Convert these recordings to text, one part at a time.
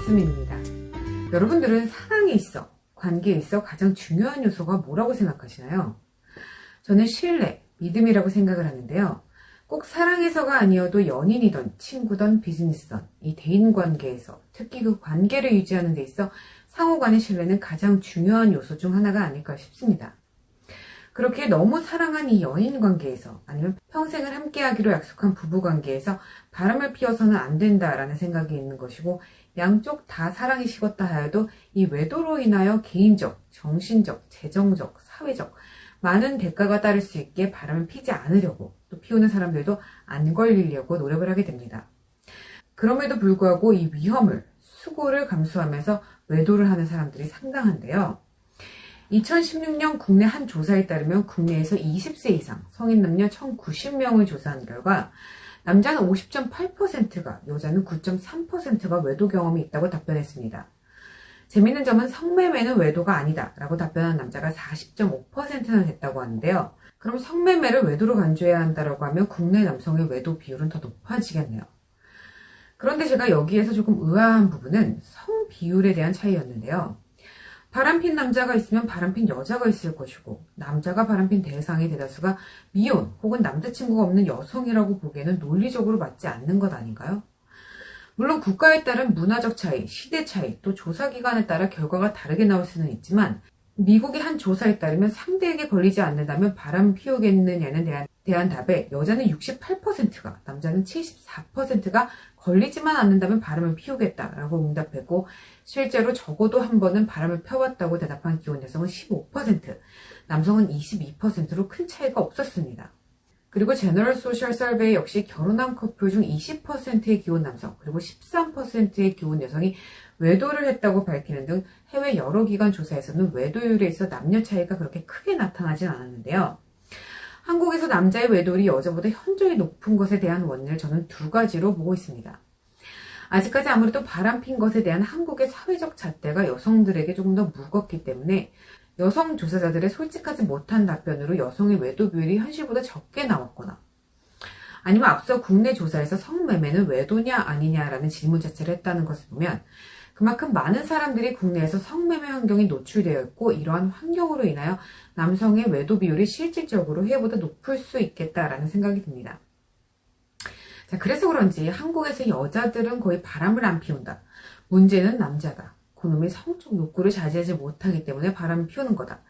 jasmine입니다. 여러분들은 사랑에 있어, 관계에 있어 가장 중요한 요소가 뭐라고 생각하시나요? 저는 신뢰, 믿음이라고 생각을 하는데요. 꼭 사랑에서가 아니어도 연인이든 친구든 비즈니스든 이 대인관계에서 특히 그 관계를 유지하는 데 있어 상호간의 신뢰는 가장 중요한 요소 중 하나가 아닐까 싶습니다. 그렇게 너무 사랑한 이 연인 관계에서 아니면 평생을 함께하기로 약속한 부부 관계에서 바람을 피워서는 안 된다라는 생각이 있는 것이고, 양쪽 다 사랑이 식었다 하여도 이 외도로 인하여 개인적, 정신적, 재정적, 사회적 많은 대가가 따를 수 있게 바람을 피지 않으려고, 또 피우는 사람들도 안 걸리려고 노력을 하게 됩니다. 그럼에도 불구하고 이 위험을, 수고를 감수하면서 외도를 하는 사람들이 상당한데요. 2016년 국내 한 조사에 따르면 국내에서 20세 이상 성인 남녀 1090명을 조사한 결과 남자는 50.8%가, 여자는 9.3%가 외도 경험이 있다고 답변했습니다. 재미있는 점은 성매매는 외도가 아니다 라고 답변한 남자가 40.5%나 됐다고 하는데요. 그럼 성매매를 외도로 간주해야 한다고 하면 국내 남성의 외도 비율은 더 높아지겠네요. 그런데 제가 여기에서 조금 의아한 부분은 성 비율에 대한 차이였는데요. 바람핀 남자가 있으면 바람핀 여자가 있을 것이고, 남자가 바람핀 대상의 대다수가 미혼 혹은 남자친구가 없는 여성이라고 보기에는 논리적으로 맞지 않는 것 아닌가요? 물론 국가에 따른 문화적 차이, 시대 차이, 또 조사 기간에 따라 결과가 다르게 나올 수는 있지만, 미국의 한 조사에 따르면 상대에게 걸리지 않는다면 바람 피우겠느냐는 대한 답에 여자는 68%가, 남자는 74%가 걸리지만 않는다면 바람을 피우겠다라고 응답했고, 실제로 적어도 한 번은 바람을 펴왔다고 대답한 기혼 여성은 15%, 남성은 22%로 큰 차이가 없었습니다. 그리고 제너럴 소셜 서베이 역시 결혼한 커플 중 20%의 기혼 남성, 그리고 13%의 기혼 여성이 외도를 했다고 밝히는 등 해외 여러 기관 조사에서는 외도율에 있어 남녀 차이가 그렇게 크게 나타나진 않았는데요. 한국에서 남자의 외도율이 여자보다 현저히 높은 것에 대한 원인을 저는 두 가지로 보고 있습니다. 아직까지 아무래도 바람핀 것에 대한 한국의 사회적 잣대가 여성들에게 조금 더 무겁기 때문에 여성 조사자들의 솔직하지 못한 답변으로 여성의 외도 비율이 현실보다 적게 나왔거나, 아니면 앞서 국내 조사에서 성매매는 외도냐 아니냐라는 질문 자체를 했다는 것을 보면 그만큼 많은 사람들이 국내에서 성매매 환경에 노출되어 있고, 이러한 환경으로 인하여 남성의 외도 비율이 실질적으로 해외보다 높을 수 있겠다라는 생각이 듭니다. 자, 그래서 그런지 한국에서 여자들은 거의 바람을 안 피운다. 문제는 남자다. 그놈의 성적 욕구를 자제하지 못하기 때문에 바람을 피우는 거다.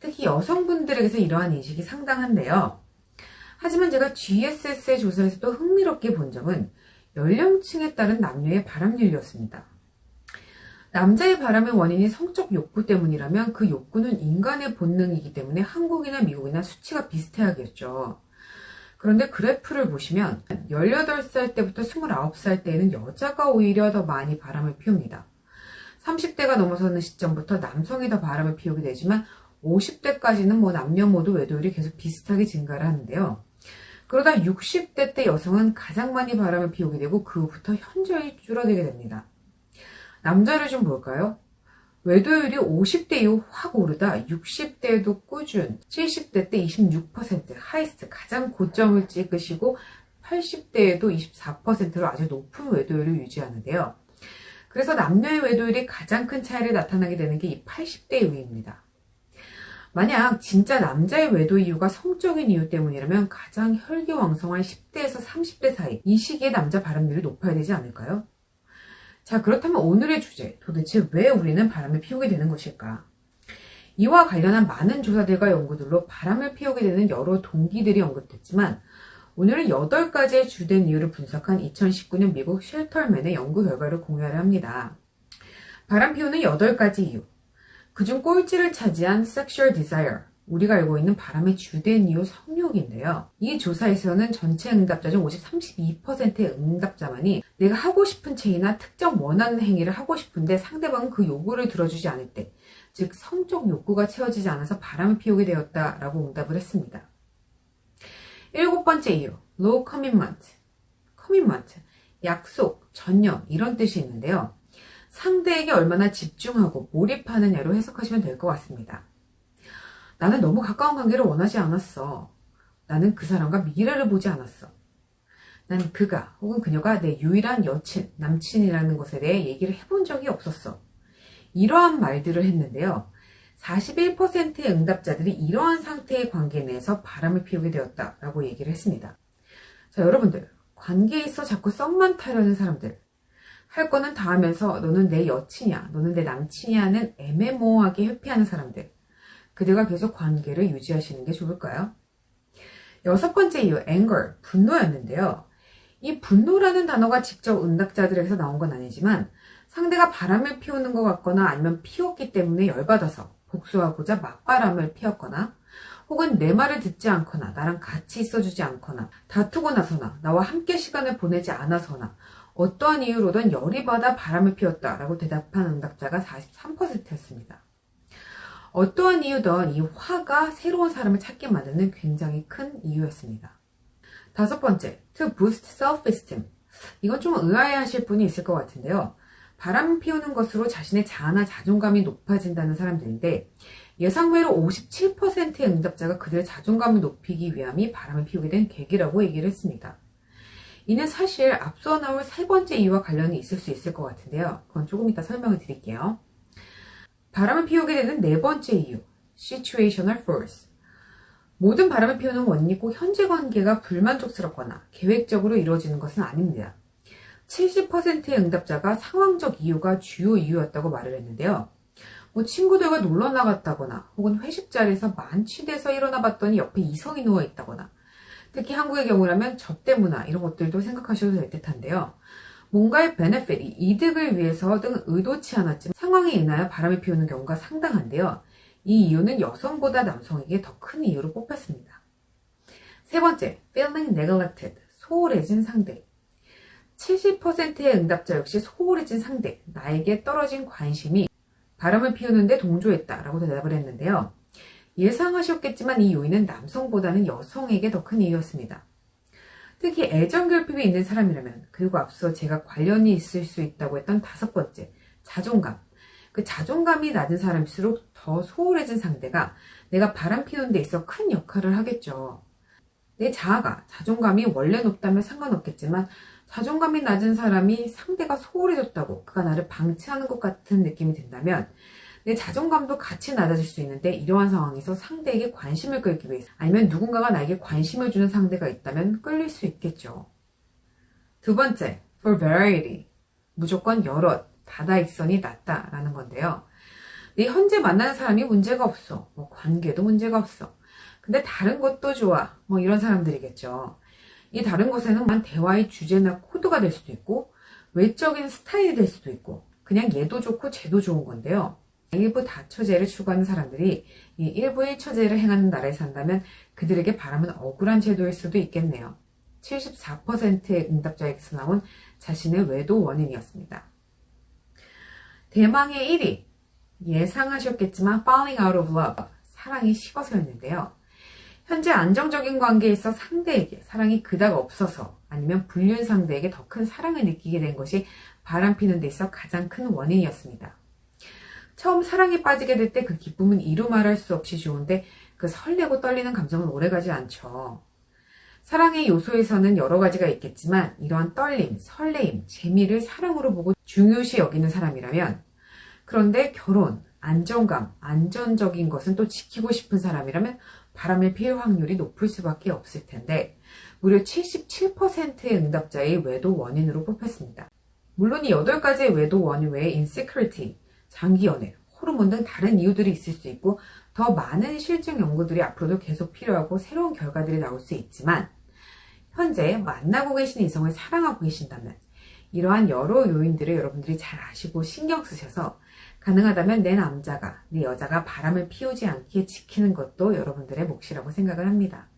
특히 여성분들에게서 이러한 인식이 상당한데요. 하지만 제가 GSS의 조사에서도 흥미롭게 본 점은 연령층에 따른 남녀의 바람률이었습니다. 남자의 바람의 원인이 성적 욕구 때문이라면 그 욕구는 인간의 본능이기 때문에 한국이나 미국이나 수치가 비슷해야겠죠. 그런데 그래프를 보시면 18살 때부터 29살 때에는 여자가 오히려 더 많이 바람을 피웁니다. 30대가 넘어서는 시점부터 남성이 더 바람을 피우게 되지만 50대까지는 남녀 모두 외도율이 계속 비슷하게 증가를 하는데요. 그러다 60대 때 여성은 가장 많이 바람을 피우게 되고 그 후부터 현저히 줄어들게 됩니다. 남자를 좀 볼까요? 외도율이 50대 이후 확 오르다 60대에도 꾸준, 70대 때 26% 하이스트 가장 고점을 찍으시고 80대에도 24%로 아주 높은 외도율을 유지하는데요. 그래서 남녀의 외도율이 가장 큰 차이를 나타나게 되는 게 이 80대 이후입니다. 만약 진짜 남자의 외도 이유가 성적인 이유 때문이라면 가장 혈기왕성한 10대에서 30대 사이, 이 시기에 남자 바람률이 높아야 되지 않을까요? 자, 그렇다면 오늘의 주제, 도대체 왜 우리는 바람을 피우게 되는 것일까? 이와 관련한 많은 조사들과 연구들로 바람을 피우게 되는 여러 동기들이 언급됐지만, 오늘은 8가지의 주된 이유를 분석한 2019년 미국 쉘터맨의 연구 결과를 공유하려 합니다. 바람 피우는 8가지 이유. 그중 꼴찌를 차지한 sexual desire, 우리가 알고 있는 바람의 주된 이유 성욕인데요. 이 조사에서는 전체 응답자 중 오직 32%의 응답자만이 내가 하고 싶은 체이나 특정 원하는 행위를 하고 싶은데 상대방은 그 요구를 들어주지 않을 때, 즉 성적 욕구가 채워지지 않아서 바람을 피우게 되었다라고 응답을 했습니다. 7번째 이유, low commitment. commitment, 약속, 전념 이런 뜻이 있는데요. 상대에게 얼마나 집중하고 몰입하느냐로 해석하시면 될 것 같습니다. 나는 너무 가까운 관계를 원하지 않았어. 나는 그 사람과 미래를 보지 않았어. 난 그가 혹은 그녀가 내 유일한 여친, 남친이라는 것에 대해 얘기를 해본 적이 없었어. 이러한 말들을 했는데요. 41%의 응답자들이 이러한 상태의 관계 내에서 바람을 피우게 되었다라고 얘기를 했습니다. 자, 여러분들, 관계에 있어 자꾸 썸만 타려는 사람들, 할 거는 다 하면서 너는 내 여친이야, 너는 내 남친이야는 애매모호하게 회피하는 사람들, 그들과 계속 관계를 유지하시는 게 좋을까요? 6번째 이유, anger, 분노였는데요. 이 분노라는 단어가 직접 응답자들에게서 나온 건 아니지만 상대가 바람을 피우는 것 같거나 아니면 피웠기 때문에 열받아서 복수하고자 맞바람을 피웠거나 혹은 내 말을 듣지 않거나 나랑 같이 있어주지 않거나 다투고 나서나 나와 함께 시간을 보내지 않아서나 어떠한 이유로든 열이 받아 바람을 피웠다라고 대답한 응답자가 43%였습니다. 어떠한 이유든 이 화가 새로운 사람을 찾게 만드는 굉장히 큰 이유였습니다. 5번째, to boost self-esteem. 이건 좀 의아해하실 분이 있을 것 같은데요. 바람 피우는 것으로 자신의 자아나 자존감이 높아진다는 사람들인데 예상외로 57%의 응답자가 그들의 자존감을 높이기 위함이 바람을 피우게 된 계기라고 얘기를 했습니다. 이는 사실 앞서 나올 3번째 이유와 관련이 있을 수 있을 것 같은데요. 그건 조금 이따 설명을 드릴게요. 바람을 피우게 되는 4번째 이유, situational force. 모든 바람을 피우는 원인이 꼭 현재 관계가 불만족스럽거나 계획적으로 이루어지는 것은 아닙니다. 70%의 응답자가 상황적 이유가 주요 이유였다고 말을 했는데요. 친구들과 놀러 나갔다거나 혹은 회식 자리에서 만취돼서 일어나 봤더니 옆에 이성이 누워 있다거나 특히 한국의 경우라면 접대 문화 이런 것들도 생각하셔도 될 듯한데요. 뭔가의 베네핏, 이득을 위해서 등 의도치 않았지만 상황에 인하여 바람을 피우는 경우가 상당한데요. 이 이유는 여성보다 남성에게 더 큰 이유로 뽑혔습니다. 3번째, feeling neglected, 소홀해진 상대. 70%의 응답자 역시 소홀해진 상대, 나에게 떨어진 관심이 바람을 피우는데 동조했다라고 대답을 했는데요. 예상하셨겠지만 이 요인은 남성보다는 여성에게 더 큰 이유였습니다. 특히 애정 결핍이 있는 사람이라면, 그리고 앞서 제가 관련이 있을 수 있다고 했던 5번째, 자존감. 그 자존감이 낮은 사람일수록 더 소홀해진 상대가 내가 바람 피우는 데 있어 큰 역할을 하겠죠. 내 자아가, 자존감이 원래 높다면 상관없겠지만 자존감이 낮은 사람이 상대가 소홀해졌다고 그가 나를 방치하는 것 같은 느낌이 든다면 내 자존감도 같이 낮아질 수 있는데 이러한 상황에서 상대에게 관심을 끌기 위해서 아니면 누군가가 나에게 관심을 주는 상대가 있다면 끌릴 수 있겠죠. 2번째, for variety. 무조건 여럿, 다다익선이 낫다라는 건데요. 내 현재 만나는 사람이 문제가 없어. 관계도 문제가 없어. 근데 다른 것도 좋아. 이런 사람들이겠죠. 이 다른 것에는 대화의 주제나 코드가 될 수도 있고 외적인 스타일이 될 수도 있고 그냥 얘도 좋고 쟤도 좋은 건데요. 일부 다처제를 추구하는 사람들이 이 일부 일처제를 행하는 나라에 산다면 그들에게 바람은 억울한 제도일 수도 있겠네요. 74%의 응답자에게서 나온 자신의 외도 원인이었습니다. 대망의 1위, 예상하셨겠지만 falling out of love, 사랑이 식어서였는데요. 현재 안정적인 관계에서 상대에게 사랑이 그닥 없어서 아니면 불륜 상대에게 더 큰 사랑을 느끼게 된 것이 바람피는 데 있어 가장 큰 원인이었습니다. 처음 사랑에 빠지게 될 때 그 기쁨은 이루 말할 수 없이 좋은데 그 설레고 떨리는 감정은 오래가지 않죠. 사랑의 요소에서는 여러 가지가 있겠지만 이러한 떨림, 설레임, 재미를 사랑으로 보고 중요시 여기는 사람이라면 그런데 결혼, 안정감, 안전적인 것은 또 지키고 싶은 사람이라면 바람을 피울 확률이 높을 수밖에 없을 텐데 무려 77%의 응답자의 외도 원인으로 뽑혔습니다. 물론 이 8가지의 외도 원인 외에 insecurity, 장기 연애, 호르몬 등 다른 이유들이 있을 수 있고 더 많은 실증 연구들이 앞으로도 계속 필요하고 새로운 결과들이 나올 수 있지만 현재 만나고 계신 이성을 사랑하고 계신다면 이러한 여러 요인들을 여러분들이 잘 아시고 신경 쓰셔서 가능하다면 내 남자가, 내 여자가 바람을 피우지 않게 지키는 것도 여러분들의 몫이라고 생각을 합니다.